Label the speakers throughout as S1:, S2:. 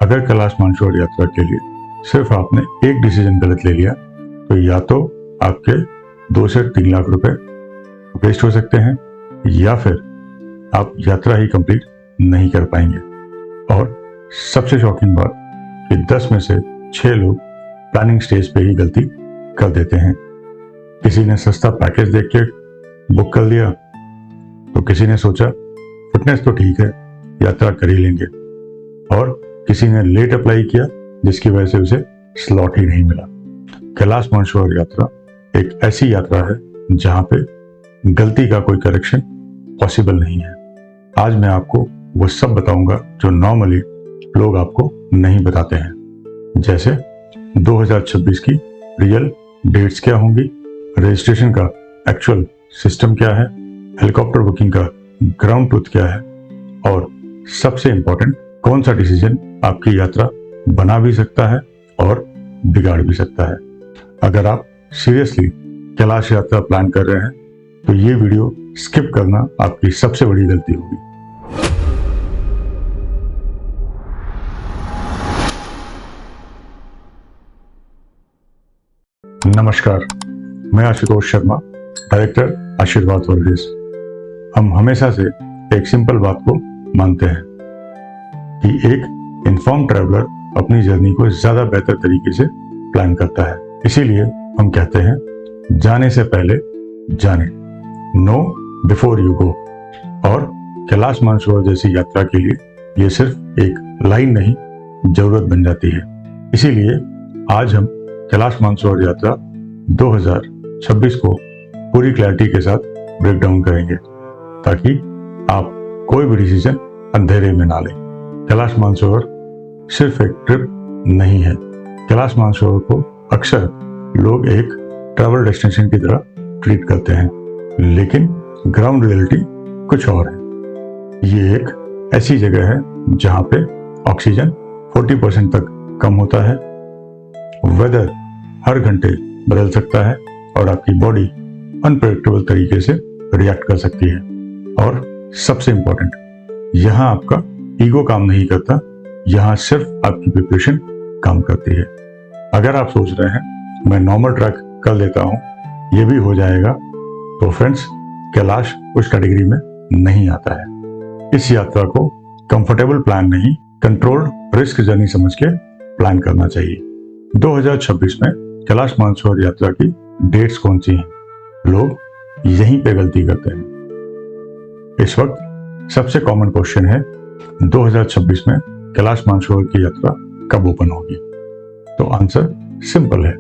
S1: अगर कैलाश मानसरोवर यात्रा के लिए सिर्फ आपने एक डिसीजन गलत ले लिया तो या तो आपके 2 से 3 लाख रुपए वेस्ट हो सकते हैं या फिर आप यात्रा ही कंप्लीट नहीं कर पाएंगे। और सबसे शॉकिंग बात कि 10 में से 6 लोग प्लानिंग स्टेज पे ही गलती कर देते हैं। किसी ने सस्ता पैकेज देख के बुक कर लिया तो किसी ने सोचा फिटनेस तो ठीक है, यात्रा कर ही लेंगे, और किसी ने लेट अप्लाई किया जिसकी वजह से उसे स्लॉट ही नहीं मिला। कैलाश मानसरोवर यात्रा एक ऐसी यात्रा है जहां पे गलती का कोई करेक्शन पॉसिबल नहीं है। आज मैं आपको वो सब बताऊंगा जो नॉर्मली लोग आपको नहीं बताते हैं, जैसे 2026 की रियल डेट्स क्या होंगी, रजिस्ट्रेशन का एक्चुअल सिस्टम क्या है, हेलीकॉप्टर बुकिंग का ग्राउंड ट्रूथ क्या है, और सबसे इंपॉर्टेंट कौन सा डिसीजन आपकी यात्रा बना भी सकता है और बिगाड़ भी सकता है। अगर आप सीरियसली कैलाश यात्रा प्लान कर रहे हैं तो ये वीडियो स्किप करना आपकी सबसे बड़ी गलती होगी। नमस्कार, मैं आशुतोष शर्मा, डायरेक्टर आशीर्वाद हॉलिडेज। हम हमेशा से एक सिंपल बात को मानते हैं कि एक इन्फॉर्म ट्रैवलर अपनी जर्नी को ज्यादा बेहतर तरीके से प्लान करता है। इसीलिए हम कहते हैं जाने से पहले जाने, नो बिफोर यू गो। और कैलाश मानसरोवर जैसी यात्रा के लिए ये सिर्फ एक लाइन नहीं, जरूरत बन जाती है। इसीलिए आज हम कैलाश मानसरोवर यात्रा 2026 को पूरी क्लैरिटी के साथ ब्रेक डाउन करेंगे ताकि आप कोई भी डिसीजन अंधेरे में ना लें। कैलाश मानसरोवर सिर्फ एक ट्रिप नहीं है। कैलाश मानसरोवर को अक्सर लोग एक ट्रैवल डेस्टिनेशन की तरह ट्रीट करते हैं, लेकिन ग्राउंड रियलिटी कुछ और है। ये एक ऐसी जगह है जहां पे ऑक्सीजन 40% तक कम होता है, वेदर हर घंटे बदल सकता है और आपकी बॉडी अनप्रेडिक्टेबल तरीके से रिएक्ट कर सकती है। और सबसे इंपॉर्टेंट, यहाँ आपका ईगो काम नहीं करता, यहाँ सिर्फ आपकी प्रिपरेशन काम करती है। अगर आप सोच रहे हैं मैं नॉर्मल ट्रैक कर लेता हूँ, ये भी हो जाएगा, तो फ्रेंड्स कैलाश उस कैटेगरी में नहीं आता है। इस यात्रा को कंफर्टेबल प्लान नहीं, कंट्रोल्ड रिस्क जर्नी समझ के प्लान करना चाहिए। 2026 में कैलाश मानसरोवर यात्रा की डेट्स कौन सी हैं? लोग यहीं पे गलती करते हैं। इस वक्त सबसे कॉमन क्वेश्चन है 2026 में कैलाश मानसरोवर की यात्रा कब ओपन होगी? तो आंसर सिंपल है,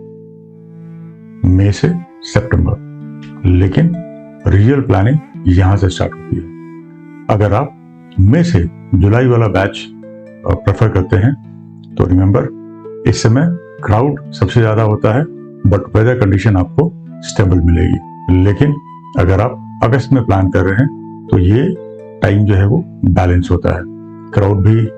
S1: मई से सितंबर। लेकिन रियल प्लानिंग यहां से स्टार्ट होती है। अगर आप मई से जुलाई वाला बैच प्रेफर करते हैं तो रिमेंबर, इस समय क्राउड सबसे ज्यादा होता है बट वेदर कंडीशन आपको स्टेबल मिलेगी। लेकिन अगर आप अगस्त में प्लान कर रहे हैं तो ये टाइम जो है वो बैलेंस होता है, क्राउड भी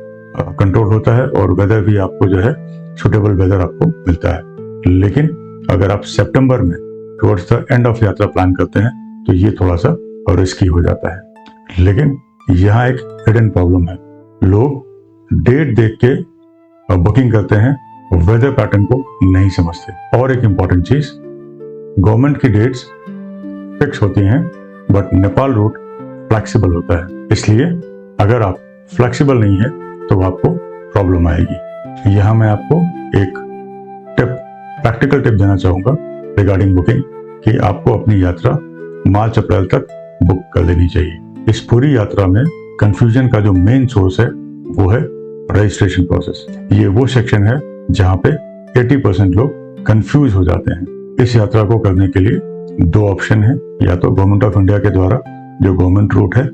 S1: कंट्रोल होता है और वेदर भी आपको जो है सुटेबल वेदर आपको मिलता है। लेकिन अगर आप सितंबर में टुवर्ड्स द एंड ऑफ यात्रा प्लान करते हैं तो ये थोड़ा सा रिस्की हो जाता है। लेकिन यहाँ एक हिडन प्रॉब्लम है, लोग डेट देख के बुकिंग करते हैं, वेदर पैटर्न को नहीं समझते। और एक इंपॉर्टेंट चीज, गवर्नमेंट की डेट्स फिक्स होती हैं बट नेपाल रूट फ्लेक्सिबल होता है। इसलिए अगर आप फ्लेक्सिबल नहीं है तो आपको प्रॉब्लम आएगी। यहाँ मैं आपको एक टिप, प्रैक्टिकल टिप देना चाहूंगा रिगार्डिंग बुकिंग, कि आपको अपनी यात्रा मार्च अप्रैल तक बुक कर लेनी चाहिए। इस पूरी यात्रा में कंफ्यूजन का जो मेन सोर्स है वो है रजिस्ट्रेशन प्रोसेस। ये वो सेक्शन है जहाँ पे 80% लोग कंफ्यूज हो जाते हैं। इस यात्रा को करने के लिए 2 ऑप्शन है, या तो गवर्नमेंट ऑफ इंडिया के द्वारा जो गवर्नमेंट रूट है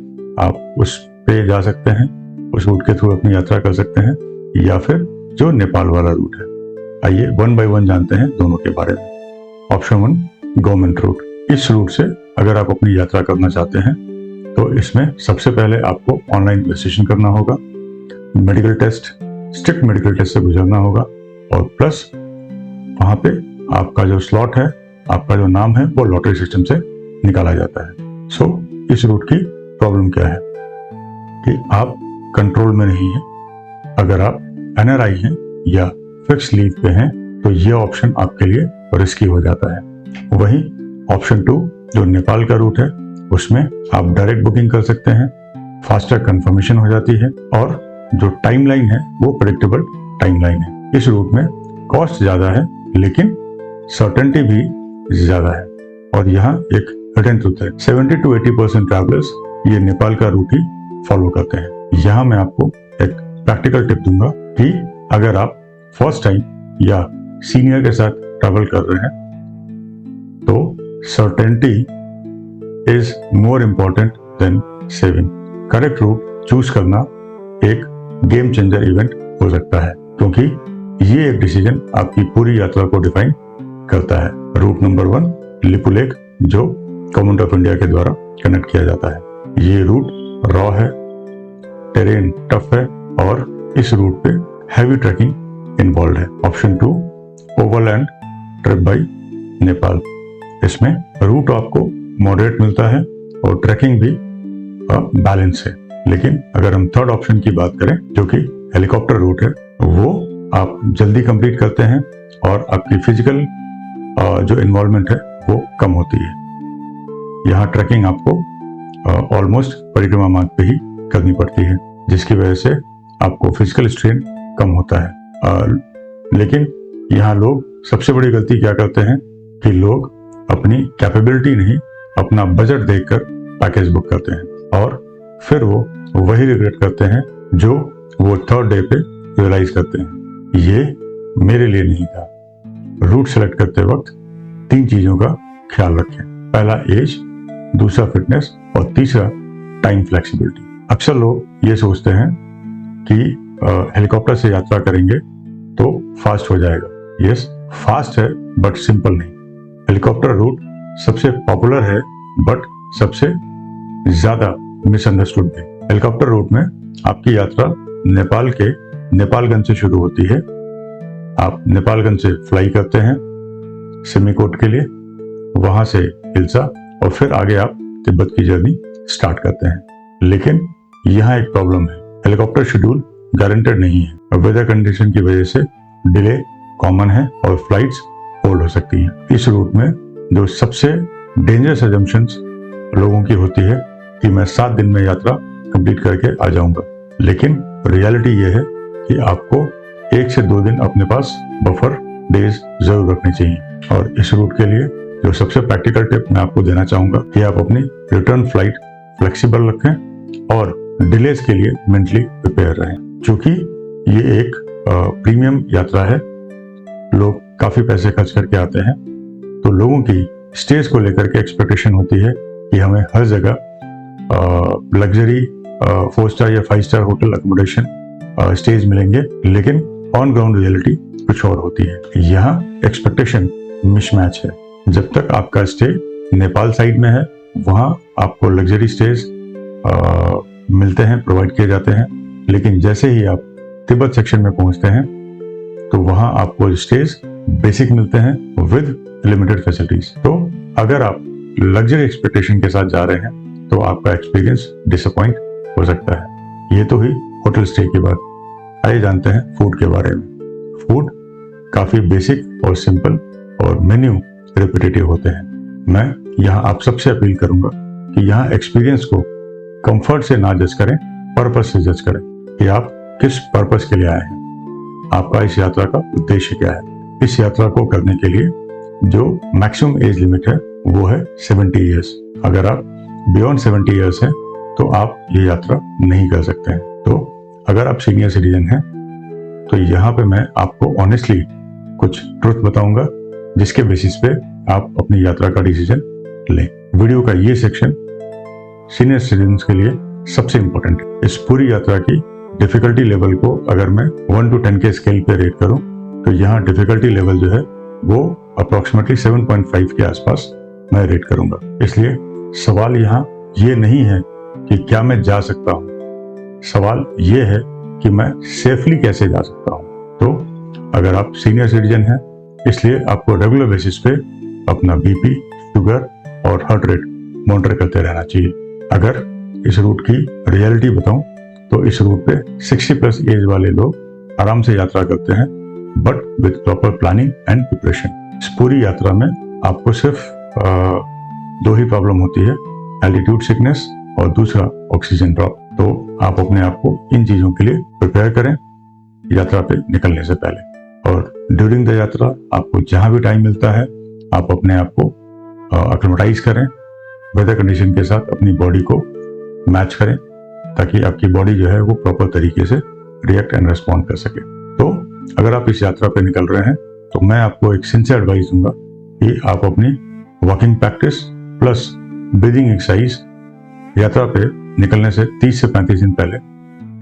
S1: आप उस पे जा सकते हैं, उस रूट के थ्रू अपनी यात्रा कर सकते हैं, या फिर जो नेपाल वाला रूट है। आइए 1 बाय 1 जानते हैं दोनों के बारे में। Option 1, government route. इस रूट से अगर आप अपनी यात्रा करना चाहते हैं तो इसमें सबसे पहले आपको ऑनलाइन रजिस्ट्रेशन करना होगा, medical test, strict medical test से गुजरना होगा, और प्लस वहां पे आपका जो स्लॉट है, आपका जो नाम है वो लॉटरी सिस्टम से निकाला जाता है। सो इस रूट की प्रॉब्लम क्या है कि आप कंट्रोल में नहीं है। अगर आप NRI हैं या फिक्स लीव पे हैं तो ये ऑप्शन आपके लिए रिस्की हो जाता है। वहीं ऑप्शन 2 जो नेपाल का रूट है उसमें आप डायरेक्ट बुकिंग कर सकते हैं, फास्टर कंफर्मेशन हो जाती है और जो टाइमलाइन है वो प्रेडिक्टेबल टाइमलाइन है। इस रूट में कॉस्ट ज्यादा है लेकिन सर्टेनिटी भी ज्यादा है और यहाँ एक हिडन ट्रुथ है, 70 to 80% ट्रैवलर्स ये नेपाल का रूट ही फॉलो करते हैं। यहाँ मैं आपको एक प्रैक्टिकल टिप दूंगा कि अगर आप फर्स्ट टाइम या सीनियर के साथ ट्रैवल कर रहे हैं तो certainty is more important than saving. Correct route choose करना एक गेम चेंजर इवेंट हो सकता है क्योंकि ये एक डिसीजन आपकी पूरी यात्रा को डिफाइन करता है। रूट नंबर 1 लिपू लेक जो गवर्नमेंट ऑफ इंडिया के द्वारा कनेक्ट किया जाता है। ये रूट रॉ है, टेरेन टफ है और इस रूट पे हैवी ट्रैकिंग इन्वॉल्व है। Option 2 overland trip by Nepal, इसमें रूट आपको मॉडरेट मिलता है और ट्रैकिंग भी बैलेंस है। लेकिन अगर हम थर्ड ऑप्शन की बात करें जो कि हेलीकॉप्टर रूट है वो आप जल्दी कंप्लीट करते हैं और आपकी फिजिकल जो इन्वॉल्वमेंट है वो कम होती है। यहाँ ट्रैकिंग आपको ऑलमोस्ट परिक्रमा मार्ग पे ही करनी पड़ती है जिसकी वजह से आपको फिजिकल स्ट्रेन कम होता है। लेकिन यहाँ लोग सबसे बड़ी गलती क्या करते हैं कि लोग अपनी कैपेबिलिटी नहीं अपना बजट देखकर पैकेज बुक करते हैं और फिर वो वही रिग्रेट करते हैं जो वो थर्ड डे पे रियलाइज करते हैं। ये मेरे लिए नहीं था। रूट सेलेक्ट करते वक्त 3 चीजों का ख्याल रखें। पहला एज, दूसरा फिटनेस और तीसरा टाइम फ्लेक्सिबिलिटी। अक्सर लोग ये सोचते हैं कि हेलीकॉप्टर से यात्रा करेंगे तो फास्ट हो जाएगा। यस, फास्ट है बट सिंपल नहीं। हेलीकॉप्टर रूट सबसे पॉपुलर है बट सबसे ज्यादा मिसअंडरस्टूड भी। हेलीकॉप्टर रूट में आपकी यात्रा नेपाल के नेपालगंज से शुरू होती है। आप नेपालगंज से फ्लाई करते हैं सिमिकोट के लिए, वहां से हिल्सा और फिर आगे आप तिब्बत की जर्नी स्टार्ट करते हैं। लेकिन यहाँ एक प्रॉब्लम है, हेलीकॉप्टर शेड्यूल गारंटेड नहीं है। वेदर कंडीशन की वजह से डिले कॉमन है और फ्लाइट्स होल्ड हो सकती हैं। इस रूट में जो सबसे डेंजरस अजम्पशंस लोगों की होती है कि मैं 7 दिन में यात्रा कंप्लीट करके आ जाऊंगा, लेकिन रियलिटी ये है कि आपको 1 से 2 दिन अपने पास बफर डेज जरूर रखने चाहिए। और इस रूट के लिए जो सबसे प्रैक्टिकल टिप मैं आपको देना चाहूंगा कि आप अपनी रिटर्न फ्लाइट फ्लेक्सिबल रखें और डिलेज के लिए मेंटली प्रिपेयर रहें। क्योंकि ये एक प्रीमियम यात्रा है, लोग काफी पैसे खर्च करके आते हैं, तो लोगों की स्टेज को लेकर के एक्सपेक्टेशन होती है कि हमें हर जगह लग्जरी 4 स्टार या 5 स्टार होटल अकोमोडेशन स्टेज मिलेंगे, लेकिन ऑन ग्राउंड रियलिटी कुछ और होती है। यहाँ एक्सपेक्टेशन मिसमैच है। जब तक आपका स्टे नेपाल साइड में है वहां आपको लग्जरी स्टेज मिलते हैं, प्रोवाइड किए जाते हैं, लेकिन जैसे ही आप तिब्बत सेक्शन में पहुंचते हैं तो वहां आपको स्टेज बेसिक मिलते हैं विद लिमिटेड फैसिलिटीज। तो अगर आप लग्जरी एक्सपेक्टेशन के साथ जा रहे हैं तो आपका एक्सपीरियंस डिसअपॉइंट हो सकता है। ये तो ही होटल स्टे की बात। आइए जानते हैं फूड के बारे में। फूड काफी बेसिक और सिंपल और मेन्यू रिपीटेटिव होते हैं। मैं यहाँ आप सबसे अपील करूंगा कि यहाँ एक्सपीरियंस को कंफर्ट से ना जज करें, पर्पस से जज करें कि आप किस पर्पस के लिए आए हैं, आपका इस यात्रा का उद्देश्य क्या है। इस यात्रा को करने के लिए जो मैक्सिमम एज लिमिट है वो है 70 ईयर्स। अगर आप बियॉन्ड 70 ईयर्स हैं तो आप ये यात्रा नहीं कर सकते हैं। तो अगर आप सीनियर सिटीजन हैं तो यहाँ पे मैं आपको ऑनेस्टली कुछ ट्रुथ बताऊंगा जिसके बेसिस पे आप अपनी यात्रा का डिसीजन लें। वीडियो का ये सेक्शन सीनियर सिटीजन के लिए सबसे इंपॉर्टेंट है। इस पूरी यात्रा की डिफिकल्टी लेवल को अगर मैं 1 to 10 के स्केल पे रेट करूं तो यहाँ डिफिकल्टी लेवल जो है वो अप्रोक्सीमेटली 7.5 के आसपास मैं रेट करूंगा। इसलिए सवाल यहाँ ये नहीं है कि क्या मैं जा सकता हूँ, सवाल ये है कि मैं सेफली कैसे जा सकता हूँ। तो अगर आप सीनियर सिटीजन हैं इसलिए आपको रेगुलर बेसिस पे अपना बीपी, शुगर और हार्ट रेट मॉनिटर करते रहना चाहिए। अगर इस रूट की रियलिटी बताऊं तो इस रूट पे 60+ एज वाले लोग आराम से यात्रा करते हैं, but with proper planning and preparation. इस पूरी यात्रा में आपको सिर्फ 2 ही प्रॉब्लम होती है, एल्टीट्यूड सिकनेस और दूसरा ऑक्सीजन ड्रॉप। तो आप अपने आप को इन चीजों के लिए प्रिपेयर करें यात्रा पे निकलने से पहले। और ड्यूरिंग द यात्रा आपको जहां भी टाइम मिलता है आप अपने आप को एक्लिमेटाइज करें, वेदर कंडीशन के साथ अपनी बॉडी को मैच करें, ताकि आपकी बॉडी जो है वो प्रॉपर तरीके से रिएक्ट एंड रेस्पॉन्ड कर सके। तो अगर आप इस यात्रा पे निकल रहे हैं तो मैं आपको एक सिंसियर एडवाइस दूंगा कि आप अपनी walking practice plus breathing exercise यात्रा पे निकलने से 30 से 35 दिन पहले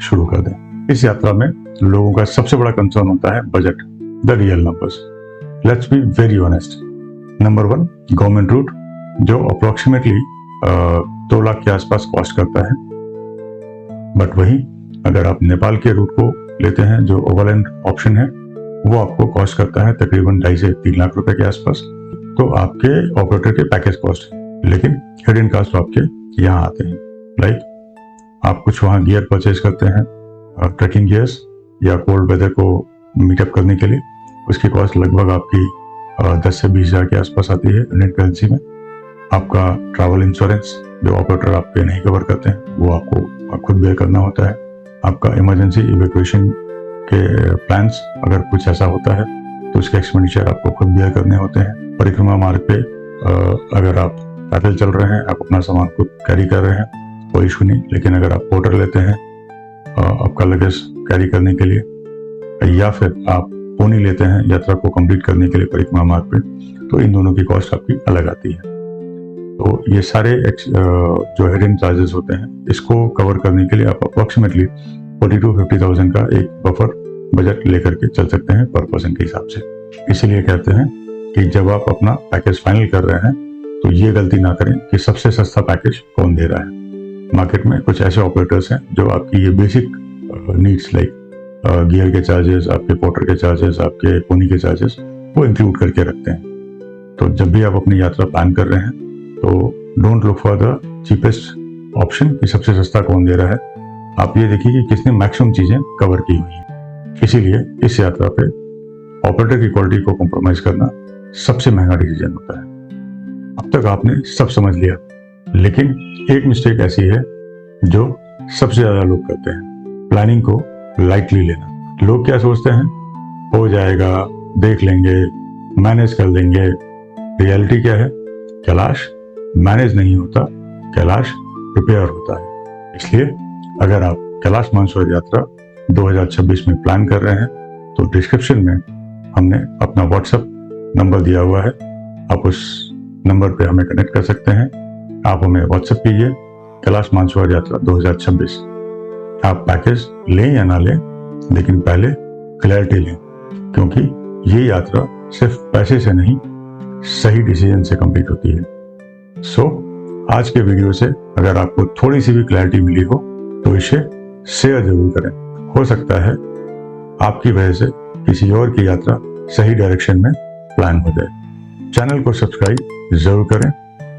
S1: शुरू कर दें। इस यात्रा में लोगों का सबसे बड़ा कंसर्न होता है budget, the real numbers. Let's be very honest. Number 1, government route जो अप्रोक्सीमेटली 2 लाख के आसपास कॉस्ट करता है, बट वही अगर आप नेपाल के रूट को लेते हैं जो ओवरलैंड ऑप्शन है, वो आपको कॉस्ट करता है तकरीबन 2.5 से 3 लाख रुपए के आसपास। तो आपके ऑपरेटर के पैकेज कॉस्ट है, लेकिन हिडन कॉस्ट आपके यहाँ आते हैं। लाइक आप कुछ वहाँ गियर परचेज करते हैं, ट्रैकिंग गियर्स या कोल्ड वेदर को मीटअप करने के लिए, उसकी कॉस्ट लगभग आपकी 10 से 20 हज़ार के आसपास आती है इंडियन करेंसी में। आपका ट्रैवल इंश्योरेंस जो ऑपरेटर आपके नहीं कवर करते हैं वो आपको खुद बेयर करना होता है। आपका इमरजेंसी इवैक्यूएशन के प्लान्स अगर कुछ ऐसा होता है तो उसके एक्सपेंडिचर आपको खुद बेयर करने होते हैं। परिक्रमा मार्ग पे अगर आप पैदल चल रहे हैं, आप अपना सामान खुद कैरी कर रहे हैं, कोई इशू नहीं। लेकिन अगर आप पोर्टर लेते हैं आपका लगेज कैरी करने के लिए, या फिर आप पोनी लेते हैं यात्रा को कंप्लीट करने के लिए परिक्रमा मार्ग पे, तो इन दोनों की कॉस्ट आपकी अलग आती है। तो ये सारे जो हिडन चार्जेस होते हैं इसको कवर करने के लिए आप अप्रोक्सीमेटली 40,000 to 50,000 का एक बफर बजट लेकर के चल सकते हैं पर पर्सन के हिसाब से। इसीलिए कहते हैं कि जब आप अपना पैकेज फाइनल कर रहे हैं तो ये गलती ना करें कि सबसे सस्ता पैकेज कौन दे रहा है। मार्केट में कुछ ऐसे ऑपरेटर्स हैं जो आपकी ये बेसिक नीड्स लाइक गियर के चार्जेस, आपके पोर्टर के चार्जेस, आपके पोनी के चार्जेस वो इंक्लूड करके रखते हैं। तो जब भी आप अपनी यात्रा प्लान कर रहे हैं तो don't look for the cheapest option कि सबसे सस्ता कौन दे रहा है। आप ये देखिए कि किसने मैक्सिमम चीजें कवर की हुई हैं। इसीलिए इस यात्रा पे ऑपरेटर की क्वालिटी को कॉम्प्रोमाइज करना सबसे महंगा डिसीजन होता है। अब तक आपने सब समझ लिया, लेकिन एक मिस्टेक ऐसी है जो सबसे ज्यादा लोग करते हैं, प्लानिंग को लाइटली लेना। लोग क्या सोचते हैं, हो जाएगा, देख लेंगे, मैनेज कर लेंगे। रियलिटी क्या है, कैलाश मैनेज नहीं होता, कैलाश प्रिपेयर होता है। इसलिए अगर आप कैलाश मानसरोवर यात्रा 2026 में प्लान कर रहे हैं तो डिस्क्रिप्शन में हमने अपना व्हाट्सएप नंबर दिया हुआ है, आप उस नंबर पे हमें कनेक्ट कर सकते हैं। आप हमें व्हाट्सएप कीजिए कैलाश मानसरोवर यात्रा 2026। आप पैकेज लें या ना लें, लेकिन पहले क्लैरिटी लें, क्योंकि ये यात्रा सिर्फ पैसे से नहीं सही डिसीजन से कंप्लीट होती है। आज के वीडियो से अगर आपको थोड़ी सी भी क्लैरिटी मिली हो तो इसे शेयर जरूर करें। हो सकता है आपकी वजह से किसी और की यात्रा सही डायरेक्शन में प्लान हो जाए। चैनल को सब्सक्राइब जरूर करें,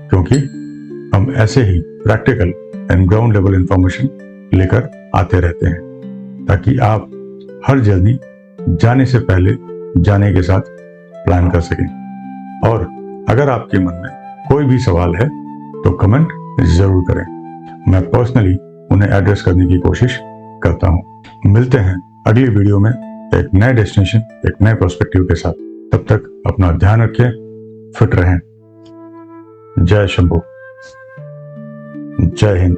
S1: क्योंकि हम ऐसे ही practical and ground level information लेकर आते रहते हैं, ताकि आप हर जर्नी जाने से पहले जाने के साथ प्लान कर सकें। और अगर आपके मन में कोई भी सवाल है तो कमेंट जरूर करें, मैं पर्सनली उन्हें एड्रेस करने की कोशिश करता हूं। मिलते हैं अगली वीडियो में एक नए डेस्टिनेशन, एक नए पर्सपेक्टिव के साथ। तब तक अपना ध्यान रखें, फिट रहें। जय शंभू, जय हिंद।